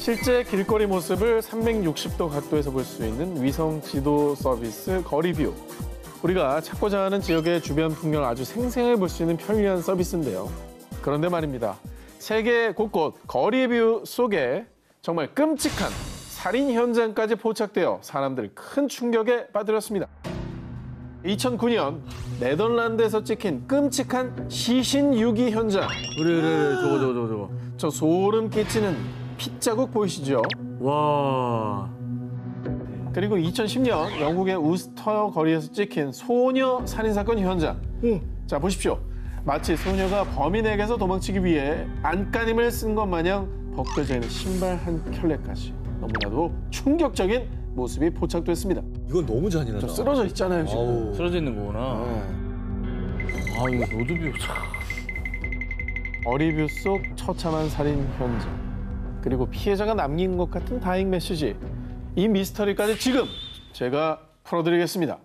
실제 길거리 모습을 360도 각도에서 볼 수 있는 위성 지도 서비스 거리뷰. 우리가 찾고자 하는 지역의 주변 풍경을 아주 생생하게 볼 수 있는 편리한 서비스인데요. 그런데 말입니다. 세계 곳곳 거리뷰 속에 정말 끔찍한 살인 현장까지 포착되어 사람들을 큰 충격에 빠뜨렸습니다. 2009년 네덜란드에서 찍힌 끔찍한 시신 유기 현장. 그래 저거. 저 소름 끼치는 핏자국 보이시죠? 와. 그리고 2010년 영국의 우스터 거리에서 찍힌 소녀 살인사건 현장. 자, 보십시오. 마치 소녀가 범인에게서 도망치기 위해 안간힘을 쓴 것 마냥 벗겨져 있는 신발 한 켤레까지 너무나도 충격적인 모습이 포착됐습니다. 이건 너무 잔인하다. 저 쓰러져 있잖아요, 지금. 아우. 쓰러져 있는 거구나. 아, 이거 로드뷰 참. 어리뷰 속 처참한 살인 현장. 그리고 피해자가 남긴 것 같은 다행 메시지. 이 미스터리까지 지금 제가 풀어드리겠습니다.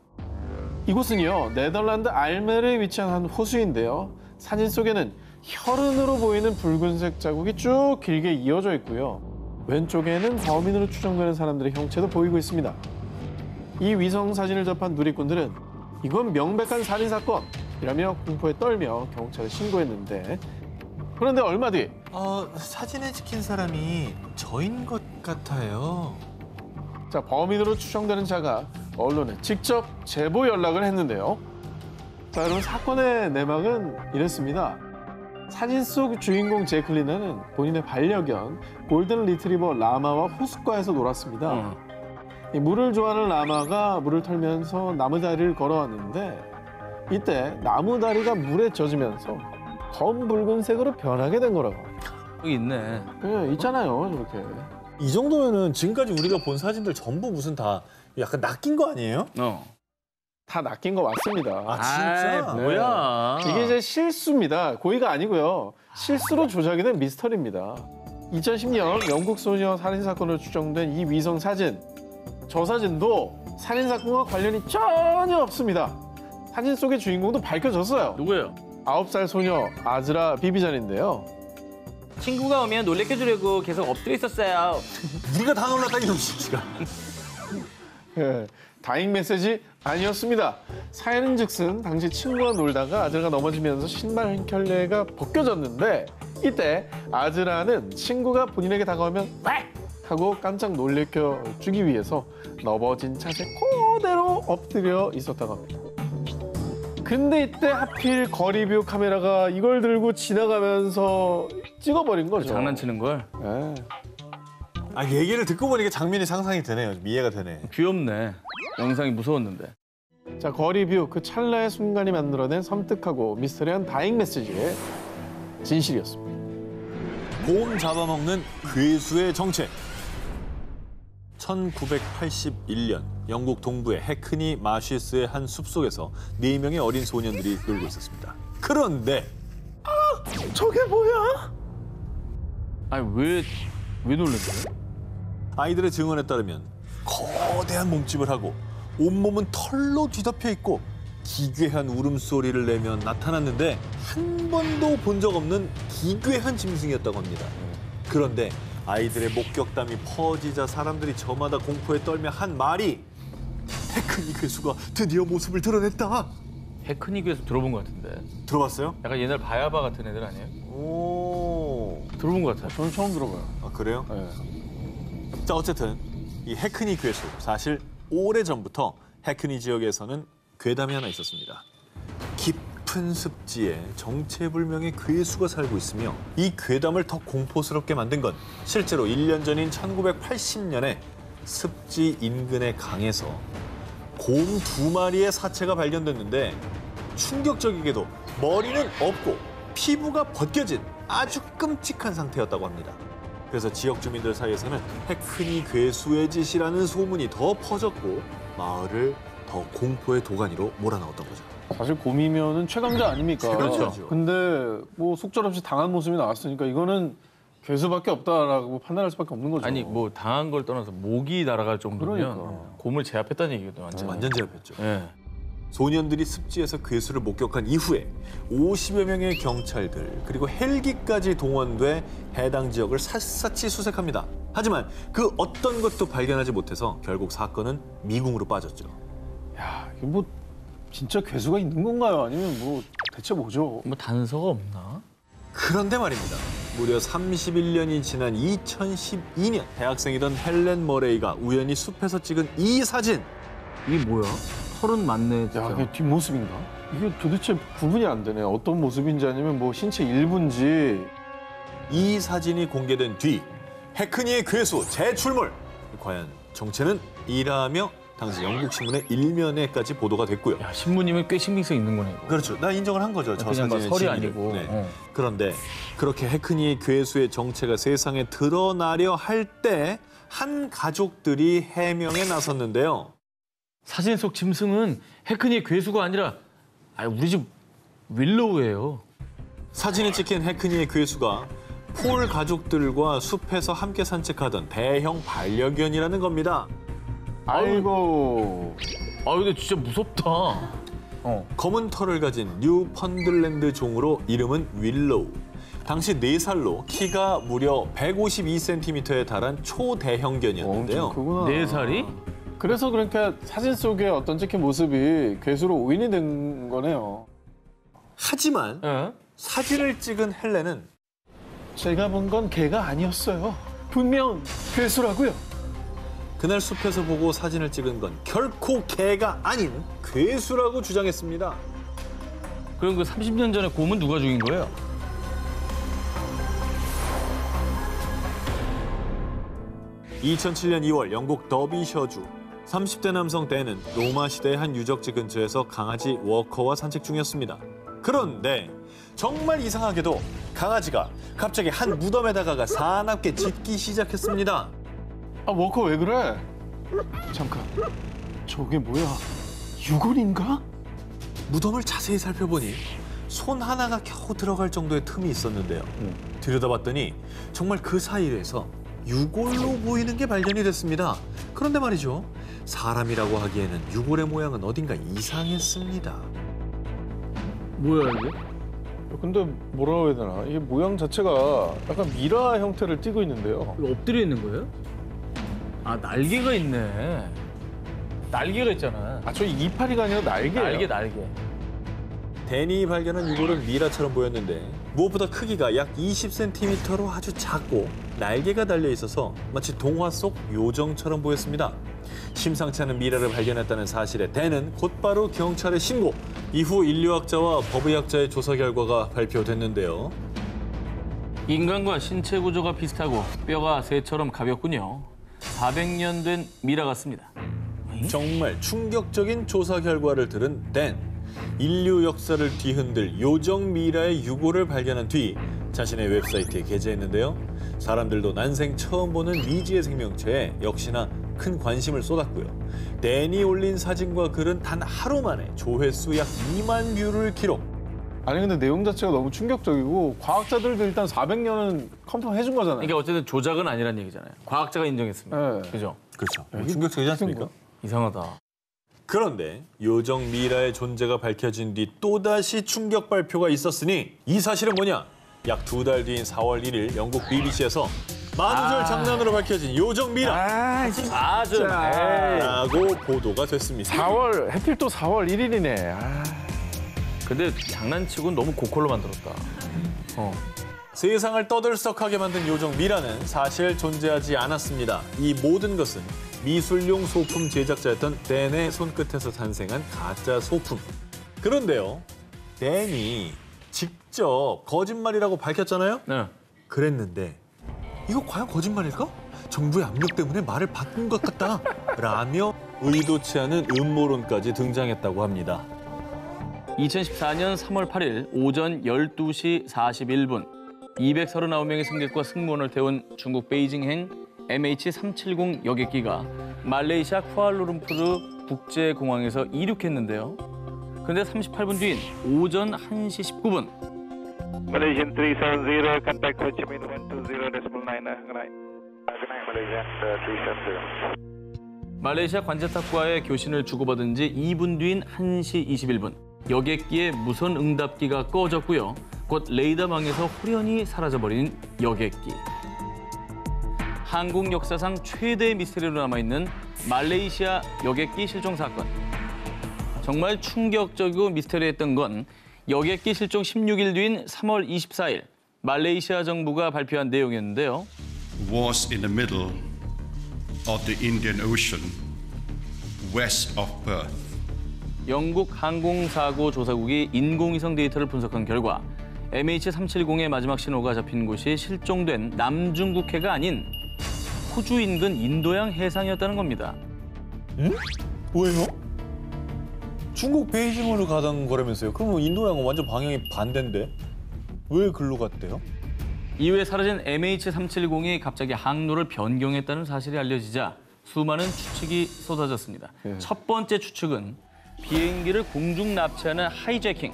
이곳은요, 네덜란드 알메르에 위치한 한 호수인데요. 사진 속에는 혈흔으로 보이는 붉은색 자국이 쭉 길게 이어져 있고요. 왼쪽에는 범인으로 추정되는 사람들의 형체도 보이고 있습니다. 이 위성 사진을 접한 누리꾼들은 이건 명백한 살인사건이라며 공포에 떨며 경찰에 신고했는데, 그런데 얼마 뒤 사진에 찍힌 사람이 저인 것 같아요. 자, 범인으로 추정되는 자가 언론에 직접 제보 연락을 했는데요. 자, 여러분, 사건의 내막은 이랬습니다. 사진 속 주인공 제클리나는 본인의 반려견 골든 리트리버 라마와 호숫가에서 놀았습니다. 이 물을 좋아하는 라마가 물을 털면서 나무다리를 걸어왔는데 이때 나무다리가 물에 젖으면서 검붉은색으로 변하게 된 거라고. 여기 있네. 네, 있잖아요, 저렇게. 이 정도면은 지금까지 우리가 본 사진들 전부 무슨 다 약간 낚인 거 아니에요? 다 낚인 거 맞습니다. 아, 진짜? 아이, 뭐야. 이게 이제 실수입니다. 고의가 아니고요. 실수로 조작이 된 미스터리입니다. 2010년 영국 소녀 살인사건으로 추정된 이 위성 사진. 저 사진도 살인사건과 관련이 전혀 없습니다. 사진 속의 주인공도 밝혀졌어요. 누구예요? 9살 소녀 아즈라 비비잔인데요. 친구가 오면 놀래켜주려고 계속 엎드려 있었어요. 우리가 다 놀랐다, 이놈 진짜. 예, 다행 메시지 아니었습니다. 사연은즉슨 당시 친구와 놀다가 아즈라가 넘어지면서 신발 한 켤레가 벗겨졌는데 이때 아즈라는 친구가 본인에게 다가오면 빡! 하고 깜짝 놀래켜주기 위해서 넘어진 차에 그대로 엎드려 있었다고 합니다. 근데 이때 하필 거리뷰 카메라가 이걸 들고 지나가면서 찍어버린 거죠. 장난치는 걸? 예. 아, 얘기를 듣고 보니까 장면이 상상이 되네요. 좀 이해가 되네. 귀엽네. 영상이 무서웠는데. 자, 거리뷰 그 찰나의 순간이 만들어낸 섬뜩하고 미스터리한 다행 메시지의 진실이었습니다. 곰 잡아먹는 괴수의 정체. 1981년 영국 동부의 해크니 마쉬스의 한 숲속에서 4명의 어린 소년들이 놀고 있었습니다. 그런데 저게 뭐야? 아니, 왜 놀랬어요? 아이들의 증언에 따르면 거대한 몸집을 하고 온몸은 털로 뒤덮여 있고 기괴한 울음소리를 내며 나타났는데 한 번도 본 적 없는 기괴한 짐승이었다고 합니다. 그런데 아이들의 목격담이 퍼지자 사람들이 저마다 공포에 떨며 한 말이 해크니 괴수가 드디어 모습을 드러냈다. 해크니 괴수 들어본 것 같은데. 들어봤어요? 약간 옛날 바야바 같은 애들 아니에요? 오. 들어본 것 같아요. 저는 처음 들어봐요. 아, 그래요? 네. 자, 어쨌든 이 해크니 괴수, 사실 오래전부터 해크니 지역에서는 괴담이 하나 있었습니다. 깊은 습지에 정체불명의 괴수가 살고 있으며 이 괴담을 더 공포스럽게 만든 건 실제로 1년 전인 1980년에 습지 인근의 강에서 곰 2마리의 사체가 발견됐는데 충격적이게도 머리는 없고 피부가 벗겨진 아주 끔찍한 상태였다고 합니다. 그래서 지역 주민들 사이에서는 해크니 괴수의 짓이라는 소문이 더 퍼졌고 마을을 더 공포의 도가니로 몰아넣었던 거죠. 사실 곰이면은 최강자 아닙니까? 그렇죠. 근데 뭐 속절없이 당한 모습이 나왔으니까 이거는 괴수밖에 없다라고 판단할 수밖에 없는 거죠. 아니, 뭐 당한 걸 떠나서 목이 날아갈 정도면 그러니까. 곰을 제압했다는 얘기거든요. 완전. 완전 제압했죠. 예. 소년들이 습지에서 괴수를 목격한 이후에 50여 명의 경찰들 그리고 헬기까지 동원돼 해당 지역을 샅샅이 수색합니다. 하지만 그 어떤 것도 발견하지 못해서 결국 사건은 미궁으로 빠졌죠. 야, 이게 뭐 진짜 괴수가 있는 건가요? 아니면 뭐 대체 뭐죠? 뭐 단서가 없나? 그런데 말입니다. 무려 31년이 지난 2012년 대학생이던 헬렌 머레이가 우연히 숲에서 찍은 이 사진. 이게 뭐야? 털은 많네 진짜. 야, 이게 뒷모습인가? 이게 도대체 구분이 안 되네. 어떤 모습인지 아니면 뭐 신체 일부인지. 이 사진이 공개된 뒤 해크니의 괴수 재출몰. 과연 정체는? 이라며 당시 영국 신문의 일면에까지 보도가 됐고요. 야, 신부님은 꽤 신빙성 있는 거네 이거. 그렇죠. 나 인정을 한 거죠. 저 그냥 막 사진의 설이 진위를. 아니고. 네. 그런데 그렇게 해크니의 괴수의 정체가 세상에 드러나려 할 때 한 가족들이 해명에 나섰는데요. 사진 속 짐승은 해크니의 괴수가 아니라 우리 집 윌로우예요. 사진에 찍힌 해크니의 괴수가 폴 가족들과 숲에서 함께 산책하던 대형 반려견이라는 겁니다. 아이고. 근데 진짜 무섭다. 검은 털을 가진 뉴펀들랜드 종으로 이름은 윌로우. 당시 4살로 키가 무려 152cm에 달한 초대형견이었는데요. 엄청 크구나. 4살이? 그래서 그러니까 사진 속에 어떤 찍힌 모습이 괴수로 오인이 된 거네요. 하지만 예? 사진을 찍은 헬렌은 제가 본 건 개가 아니었어요. 분명 괴수라고요. 그날 숲에서 보고 사진을 찍은 건 결코 개가 아닌 괴수라고 주장했습니다. 그럼 그 30년 전에 곰은 누가 죽인 거예요? (2007년 2월) 영국 더비셔주 30대 남성 댄은 로마 시대의 한 유적지 근처에서 강아지 워커와 산책 중이었습니다. 그런데 정말 이상하게도 강아지가 갑자기 한 무덤에 다가가 사납게 짖기 시작했습니다. 아, 워커 왜 그래? 잠깐, 저게 뭐야? 유골인가? 무덤을 자세히 살펴보니 손 하나가 겨우 들어갈 정도의 틈이 있었는데요. 들여다봤더니 정말 그 사이에서 유골로 보이는 게 발견이 됐습니다. 그런데 말이죠. 사람이라고 하기에는 유골의 모양은 어딘가 이상했습니다. 뭐야 이게? 근데 뭐라고 해야 되나? 이게 모양 자체가 약간 미라 형태를 띠고 있는데요. 이거 엎드려 있는 거예요? 날개가 있네. 날개가 있잖아. 아, 저 이파리가 아니라 날개예요. 날개. 댄이 발견한 유골은 미라처럼 보였는데 무엇보다 크기가 약 20cm로 아주 작고 날개가 달려 있어서 마치 동화 속 요정처럼 보였습니다. 심상치 않은 미라를 발견했다는 사실에 댄은 곧바로 경찰에 신고. 이후 인류학자와 법의학자의 조사 결과가 발표됐는데요. 인간과 신체 구조가 비슷하고 뼈가 새처럼 가볍군요. 400년 된 미라 같습니다. 정말 충격적인 조사 결과를 들은 댄. 인류 역사를 뒤흔들 요정 미라의 유골을 발견한 뒤 자신의 웹사이트에 게재했는데요. 사람들도 난생 처음 보는 미지의 생명체에 역시나 큰 관심을 쏟았고요. 댄이 올린 사진과 글은 단 하루 만에 조회수 약 2만 뷰를 기록. 아니 근데 내용 자체가 너무 충격적이고 과학자들도 일단 400년은 컨펌 해준 거잖아요. 그러니까 어쨌든 조작은 아니란 얘기잖아요. 과학자가 인정했습니다. 네. 그죠? 그렇죠. 이게 충격적이지 않습니까? 이상하다. 그런데 요정 미라의 존재가 밝혀진 뒤 또다시 충격 발표가 있었으니 이 사실은 뭐냐? 약 2달 뒤인 4월 1일 영국 BBC에서 만우절 장난으로 밝혀진 요정 미라! 아주. 라고 보도가 됐습니다. 4월 해필 또 4월 1일이네. 근데 장난치고는 너무 고퀄로 만들었다. 세상을 떠들썩하게 만든 요정 미라는 사실 존재하지 않았습니다. 이 모든 것은 미술용 소품 제작자였던 댄의 손끝에서 탄생한 가짜 소품. 그런데요, 댄이 직접 거짓말이라고 밝혔잖아요? 네. 그랬는데 이거 과연 거짓말일까? 정부의 압력 때문에 말을 바꾼 것 같다 라며 의도치 않은 음모론까지 등장했다고 합니다. 2014년 3월 8일 오전 12시 41분 239명의 승객과 승무원을 태운 중국 베이징행 MH370 여객기가 말레이시아 쿠알라룸푸르 국제공항에서 이륙했는데요. 그런데 38분 뒤인 오전 1시 19분 Malaysian 370, contact Ho Chi Minh 120.9. Good night. Good night, Malaysian 370. 말레이시아 관제탑과의 교신을 주고받은 지 2분 뒤인 1시 21분. 여객기의 무선 응답기가 꺼졌고요. 곧 레이더망에서 홀연히 사라져버린 여객기. 항공 역사상 최대의 미스터리로 남아있는 말레이시아 여객기 실종 사건. 정말 충격적이고 미스터리했던 건 여객기 실종 16일 뒤인 3월 24일 말레이시아 정부가 발표한 내용이었는데요. Was in the middle of the Indian Ocean, west of Perth. 영국 항공사고 조사국이 인공위성 데이터를 분석한 결과 MH370의 마지막 신호가 잡힌 곳이 실종된 남중국해가 아닌 호주 인근 인도양 해상이었다는 겁니다. 응? 뭐예요? 중국 베이징으로 가던 거라면서요? 그러면 인도양은 완전 방향이 반대인데 왜 글로 갔대요? 이후에 사라진 MH370이 갑자기 항로를 변경했다는 사실이 알려지자 수많은 추측이 쏟아졌습니다. 첫 번째 추측은 비행기를 공중 납치하는 하이제킹.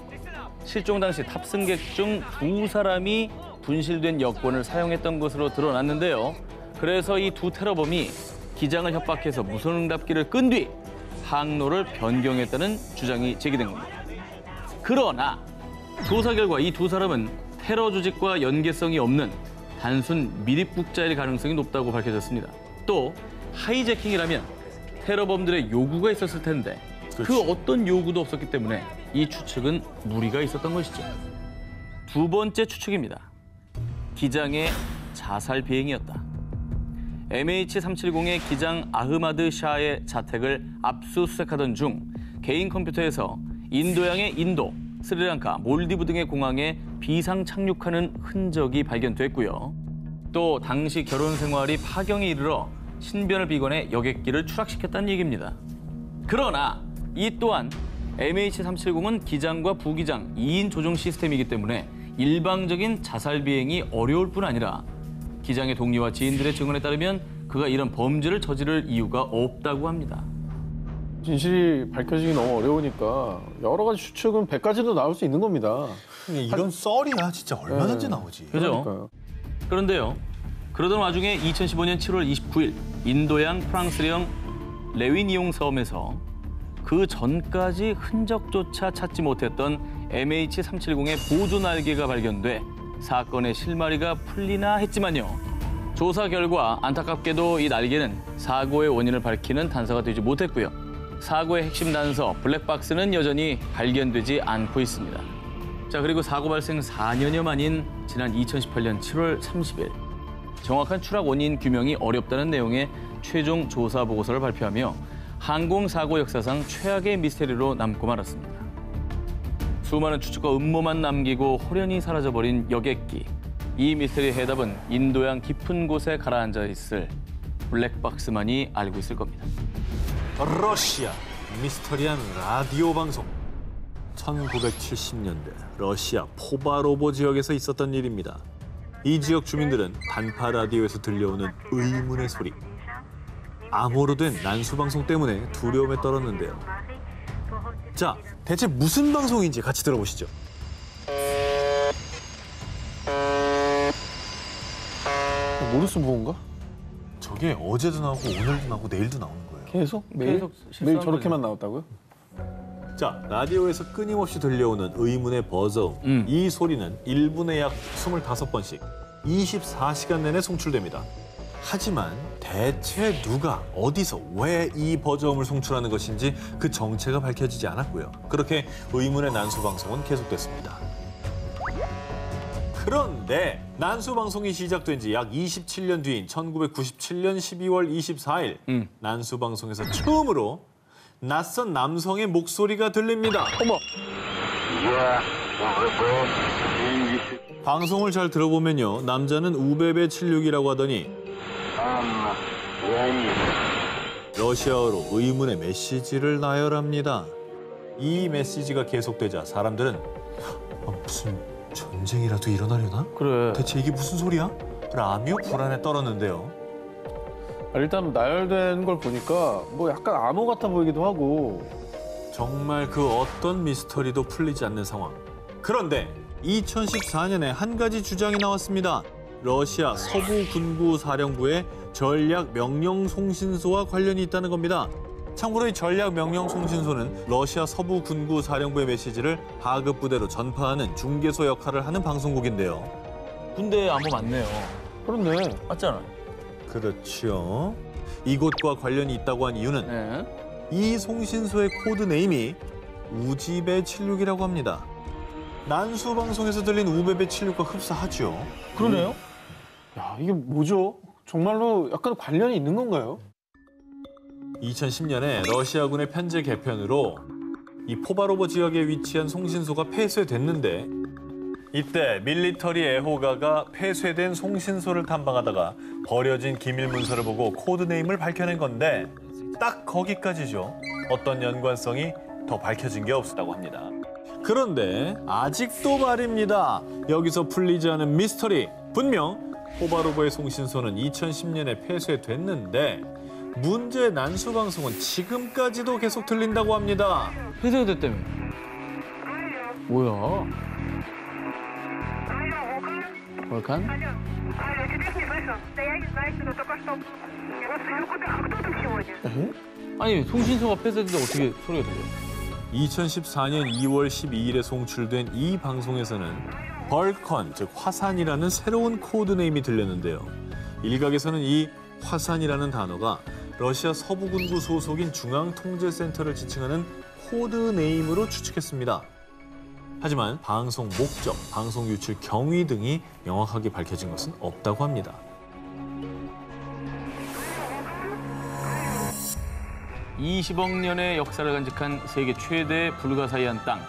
실종 당시 탑승객 중 2사람이 분실된 여권을 사용했던 것으로 드러났는데요. 그래서 이 두 테러범이 기장을 협박해서 무선 응답기를 끈 뒤 항로를 변경했다는 주장이 제기된 겁니다. 그러나 조사 결과 이 두 사람은 테러 조직과 연계성이 없는 단순 미립국자일 가능성이 높다고 밝혀졌습니다. 또 하이제킹이라면 테러범들의 요구가 있었을 텐데 그 어떤 요구도 없었기 때문에 이 추측은 무리가 있었던 것이죠. 두 번째 추측입니다. 기장의 자살 비행이었다. MH370의 기장 아흐마드 샤의 자택을 압수수색하던 중 개인 컴퓨터에서 인도양의 인도, 스리랑카, 몰디브 등의 공항에 비상 착륙하는 흔적이 발견됐고요. 또 당시 결혼 생활이 파경에 이르러 신변을 비관해 여객기를 추락시켰다는 얘기입니다. 그러나 이 또한 MH370은 기장과 부기장 2인 조종 시스템이기 때문에 일방적인 자살 비행이 어려울 뿐 아니라 기장의 동료와 지인들의 증언에 따르면 그가 이런 범죄를 저지를 이유가 없다고 합니다. 진실이 밝혀지기 너무 어려우니까 여러 가지 추측은 100가지도 나올 수 있는 겁니다. 이런 썰이야 진짜 얼마든지 나오지. 그죠? 그러니까요. 그런데요. 그러던 와중에 2015년 7월 29일 인도양 프랑스령 레위니옹 섬에서 그 전까지 흔적조차 찾지 못했던 MH370의 보조 날개가 발견돼 사건의 실마리가 풀리나 했지만요. 조사 결과 안타깝게도 이 날개는 사고의 원인을 밝히는 단서가 되지 못했고요. 사고의 핵심 단서 블랙박스는 여전히 발견되지 않고 있습니다. 자, 그리고 사고 발생 4년여 만인 지난 2018년 7월 30일 정확한 추락 원인 규명이 어렵다는 내용의 최종 조사 보고서를 발표하며 항공사고 역사상 최악의 미스테리로 남고 말았습니다. 수많은 추측과 음모만 남기고 홀연히 사라져버린 여객기. 이 미스터리의 해답은 인도양 깊은 곳에 가라앉아 있을 블랙박스만이 알고 있을 겁니다. 러시아 미스터리한 라디오 방송. 1970년대 러시아 포바로보 지역에서 있었던 일입니다. 이 지역 주민들은 단파 라디오에서 들려오는 의문의 소리, 암호로 된 난수 방송 때문에 두려움에 떨었는데요. 자, 대체 무슨 방송인지 같이 들어보시죠. 모르스 부호인가? 저게 어제도 나오고 오늘도 나오고 내일도 나오는 거예요. 계속? 매일 실수하는 저렇게만 나왔다고요? 자, 라디오에서 끊임없이 들려오는 의문의 버저음. 이 소리는 1분에 약 25번씩 24시간 내내 송출됩니다. 하지만 대체 누가 어디서 왜 이 버저음을 송출하는 것인지 그 정체가 밝혀지지 않았고요. 그렇게 의문의 난수 방송은 계속됐습니다. 그런데 난수 방송이 시작된 지 약 27년 뒤인 1997년 12월 24일 난수 방송에서 처음으로 낯선 남성의 목소리가 들립니다. 어머! 방송을 잘 들어보면요. 남자는 우베베 76이라고 하더니 러시아어로 의문의 메시지를 나열합니다. 이 메시지가 계속되자 사람들은 무슨 전쟁이라도 일어나려나? 그래. 대체 이게 무슨 소리야? 라며 불안에 떨었는데요. 일단 나열된 걸 보니까 뭐 약간 암호 같아 보이기도 하고. 정말 그 어떤 미스터리도 풀리지 않는 상황. 그런데 2014년에 한 가지 주장이 나왔습니다. 러시아 서부 군부 사령부의 전략 명령 송신소와 관련이 있다는 겁니다. 참고로 이 전략 명령 송신소는 러시아 서부 군구 사령부의 메시지를 하급 부대로 전파하는 중개소 역할을 하는 방송국인데요. 군대 암호 맞네요. 그렇네. 맞잖아. 그렇죠. 이곳과 관련이 있다고 한 이유는 네. 이 송신소의 코드 네임이 우지배 76이라고 합니다. 난수 방송에서 들린 우베베 76과 흡사하죠. 그러네요. 야, 이게 뭐죠? 정말로 약간 관련이 있는 건가요? 2010년에 러시아군의 편제 개편으로 이 포바로버 지역에 위치한 송신소가 폐쇄됐는데 이때 밀리터리 애호가가 폐쇄된 송신소를 탐방하다가 버려진 기밀 문서를 보고 코드네임을 밝혀낸 건데 딱 거기까지죠. 어떤 연관성이 더 밝혀진 게 없었다고 합니다. 그런데 아직도 말입니다. 여기서 풀리지 않은 미스터리. 분명 포바로버의 송신소는 2010년에 폐쇄됐는데 문제의 난수 방송은 지금까지도 계속 들린다고 합니다. 폐쇄가 됐다며. 뭐야? 월칸? Алло, тебя не слышу. Да я не знаю, что только что. Я слышу, кто там сегодня? 아니 송신소가 폐쇄됐는데 어떻게 소리가 들려요? 2014년 2월 12일에 송출된 이 방송에서는 벌컨, 즉 화산이라는 새로운 코드네임이 들렸는데요. 일각에서는 이 화산이라는 단어가 러시아 서부군구 소속인 중앙통제센터를 지칭하는 코드네임으로 추측했습니다. 하지만 방송 목적, 방송 유출 경위 등이 명확하게 밝혀진 것은 없다고 합니다. (20억 년의) 역사를 간직한 세계 최대 불가사의한 땅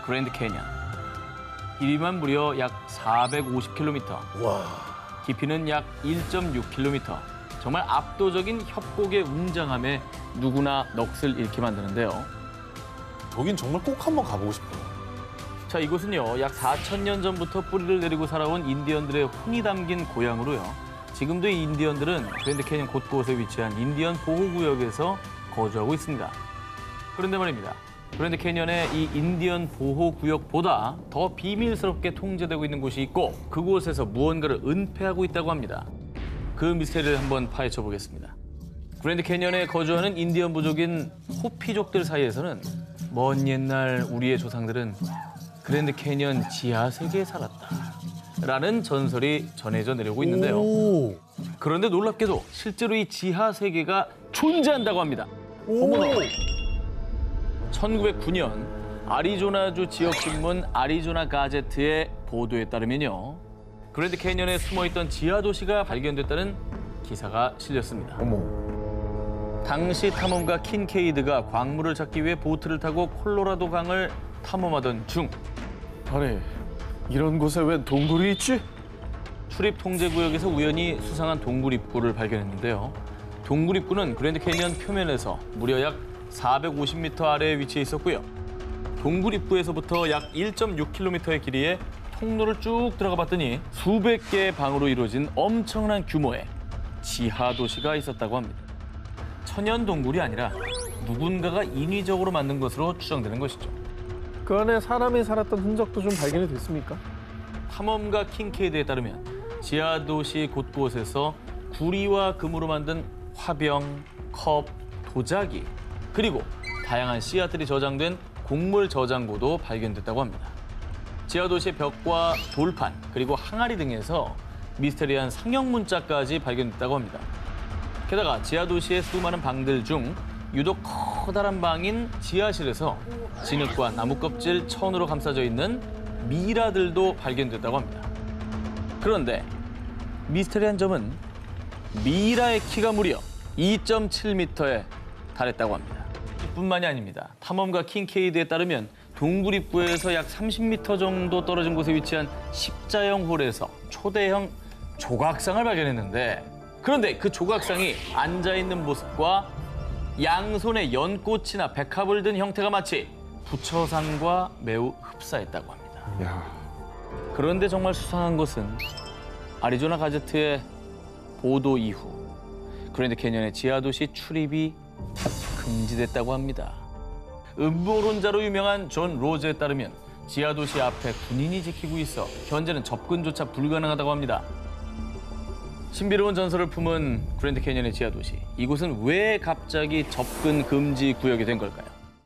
그랜드 캐년. 길이만 무려 약 450km, 깊이는 약 1.6km. 정말 압도적인 협곡의 웅장함에 누구나 넋을 잃게 만드는데요. 거긴 정말 꼭 한번 가보고 싶어요. 자, 이곳은요, 약 4,000년 전부터 뿌리를 내리고 살아온 인디언들의 혼이 담긴 고향으로요. 지금도 이 인디언들은 그랜드 캐년 곳곳에 위치한 인디언 보호구역에서 거주하고 있습니다. 그런데 말입니다. 그랜드 캐년의 이 인디언 보호구역보다 더 비밀스럽게 통제되고 있는 곳이 있고 그곳에서 무언가를 은폐하고 있다고 합니다. 그 미스터리를 한번 파헤쳐 보겠습니다. 그랜드 캐년에 거주하는 인디언 부족인 호피족들 사이에서는 먼 옛날 우리의 조상들은 그랜드 캐년 지하 세계에 살았다 라는 전설이 전해져 내려오고 있는데요. 그런데 놀랍게도 실제로 이 지하 세계가 존재한다고 합니다. 어머나. 1909년 아리조나주 지역신문 아리조나 가제트의 보도에 따르면요. 그랜드 캐년에 숨어있던 지하 도시가 발견됐다는 기사가 실렸습니다. 당시 탐험가 킨케이드가 광물을 찾기 위해 보트를 타고 콜로라도 강을 탐험하던 중 아니, 이런 곳에 웬 동굴이 있지? 출입 통제 구역에서 우연히 수상한 동굴 입구를 발견했는데요. 동굴 입구는 그랜드 캐년 표면에서 무려 약 450m 아래에 위치해 있었고요. 동굴 입구에서부터 약 1.6km의 길이에 통로를 쭉 들어가 봤더니 수백 개의 방으로 이루어진 엄청난 규모의 지하 도시가 있었다고 합니다. 천연 동굴이 아니라 누군가가 인위적으로 만든 것으로 추정되는 것이죠. 그 안에 사람이 살았던 흔적도 좀 발견이 됐습니까? 탐험가 킹케이드에 따르면 지하 도시 곳곳에서 구리와 금으로 만든 화병, 컵, 도자기 그리고 다양한 씨앗들이 저장된 곡물 저장고도 발견됐다고 합니다. 지하 도시의 벽과 돌판 그리고 항아리 등에서 미스테리한 상형 문자까지 발견됐다고 합니다. 게다가 지하 도시의 수많은 방들 중 유독 커다란 방인 지하실에서 진흙과 나무 껍질 천으로 감싸져 있는 미라들도 발견됐다고 합니다. 그런데 미스테리한 점은 미라의 키가 무려 2.7m에 달했다고 합니다. 뿐만이 아닙니다. 탐험가 킹케이드에 따르면 동굴 입구에서 약 30m 정도 떨어진 곳에 위치한 십자형 홀에서 초대형 조각상을 발견했는데 그런데 그 조각상이 앉아있는 모습과 양손에 연꽃이나 백합을 든 형태가 마치 부처상과 매우 흡사했다고 합니다. 야, 그런데 정말 수상한 것은 아리조나 가제트의 보도 이후 그랜드 캐년의 지하도시 출입이 금지됐다고 합니다. 음모론자로 유명한 존 로즈에 따르면 지하도시 앞에 군인이 지키고 있어 현재는 접근조차 불가능하다고 합니다. 신비로운 전설을 품은 그랜드 캐니언의 지하 도시. 이곳은 왜 갑자기 접근 금지 구역이 된 걸까요?